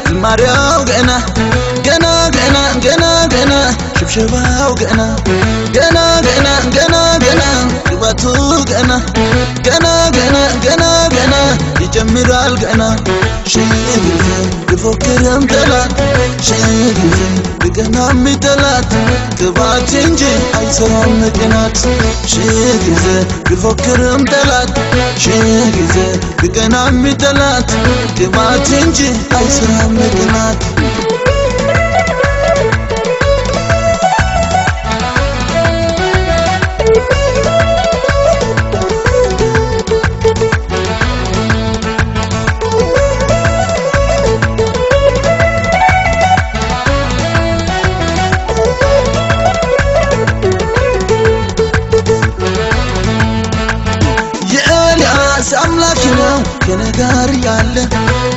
زمارياو ገና ሽብሸባው ገና ግባቱ ገና ይጀምራል ገና ሺጊዜ ይፎክርም ጠላት ሺጊዜ ገና ሚጠላት ግባት እንጂ አይሰራም ምክንያት ሺጊዜ ይፎክርም ጠላት ሺጊዜ ገና ሚጠላት ግባት እንጂ አይሰራም ምክንያት አምላክነው ከነጋር ያለ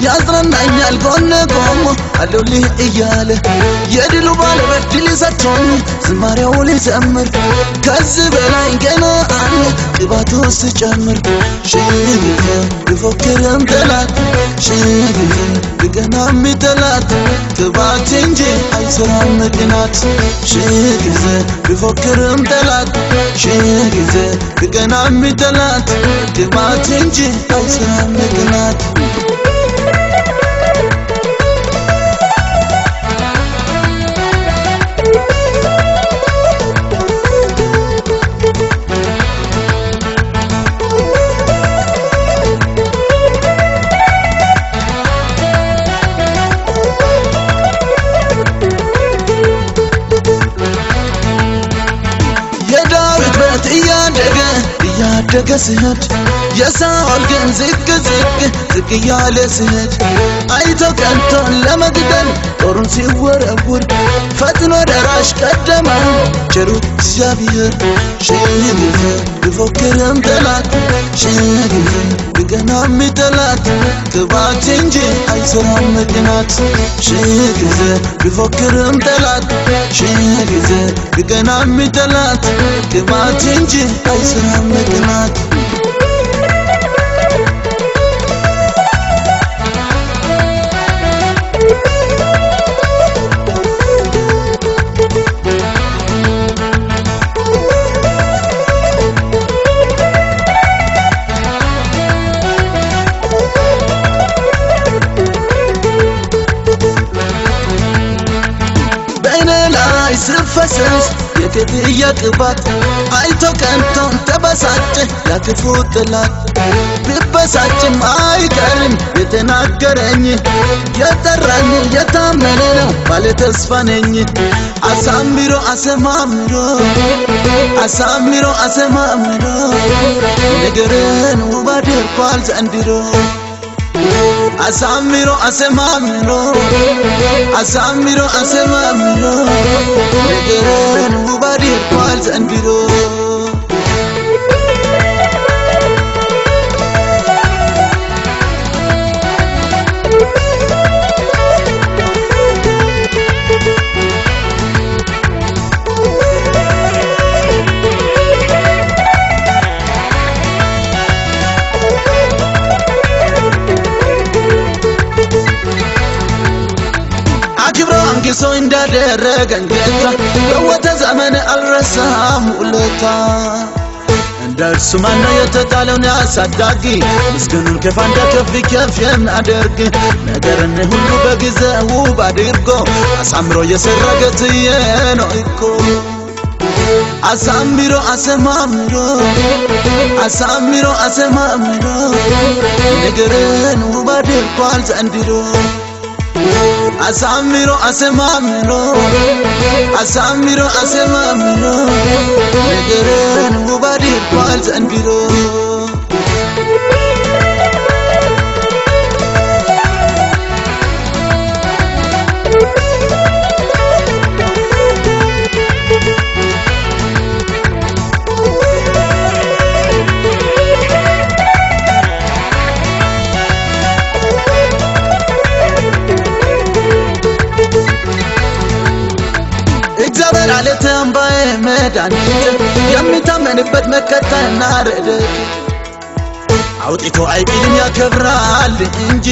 ያዝናናኛል ጎነ ቆሞ አለልኝ እያለ የድሉ ባለቤት ድል ሰጥቶኝ ዝማሬው ሊዘምር ከዚህ በላይ ገና አለ ቅባቱ ሲጨምር ሺጊዜ ይፎክርም ጠላት ሺጊዜ ገና ሚጠላት ቅባት እንጂ አይሰራም ምክንያት ሺጊዜ ይፎክርም ጠላት ሺጊዜ ገና ሚጠላት ቅባት እንጂ አይሰራም ምክንያት ያደገ ስሄድ የሳኦል ግን ዝቅ ያለ ስሄድ አይቶ ቀንቶን ለመግደል ጦሩን ሲወረውር ፈጥኖ ደራሽ ቀደመ ቸሩ እግዚአብሔር ሺጊዜ ይፎክርም ጠላት ሺጊዜ ገና ሚጠላት ቅባት እንጂ አይሰራም ምክንያት ሺጊዜ ይፎክርም ጠላት ሺጊዜ ገና ሚጠላት ቅባት እንጂ አይሰራም ምክንያት ስፈሰስ የክብያ ቅባት አይቶ ቀንቶን ተበሳጨ ያክፉ ጠላት ቢበሳጭም አይቀርም የተናገረኝ የጠራኝ የታመነ ነው ባለ ተስፋ ነኝ አሳምሮ ነገርን ውብ አድርጓል ዘንድሮ አሳምሮ ነገርን ውብ አድርጓል ዘንድሮ አንግሶ እንዳደረገን ጌታ በወተ ዘመን አልረሳም ውለታ እንደርሱ ማነው የተጣለውን ያሳዳጊ ምስጋናን ከፍ የሚያደርግ ነገርን ሁሉ በጊዜው አድርጎ አሳምሮ የሰራ ጌታዬ ነው እኮ አሳምሮ ነገርን ውብ አድርጓል ዘንድሮ አሳምሮ አሰማምሮ አሳምሮ አሰማምሮ ነገርን ውብ አድርጓል ዘንድሮ እግዚአብሔር አለተም ባይመዳኒት የሚታመንበት መከታና ረድኤት አውጥቶ አይጥልም ያከብራል እንጂ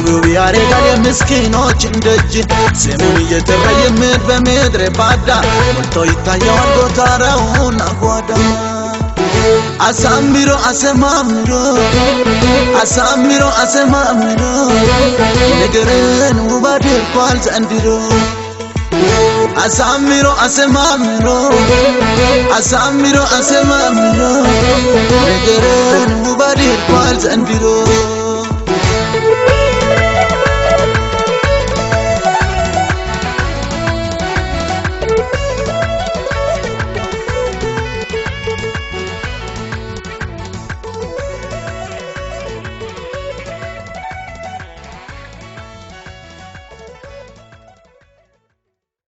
ውብ ያረጋል የምስኪኖችን ደጅ ስሙን እየጠራ የምድር በምድረ ባዳ ሞልቶ ይታየዋል ጎተራውና ጓዳ አሳምሮ አሰማምሮ አሳምሮ አሰማምሮ ነገርን ውብ አድርጓል ዘንድሮ አሳምሮ አሰማምሮ አሳምሮ አሰማምሮ ነገርን ውብ አድርጓል ዘንድሮ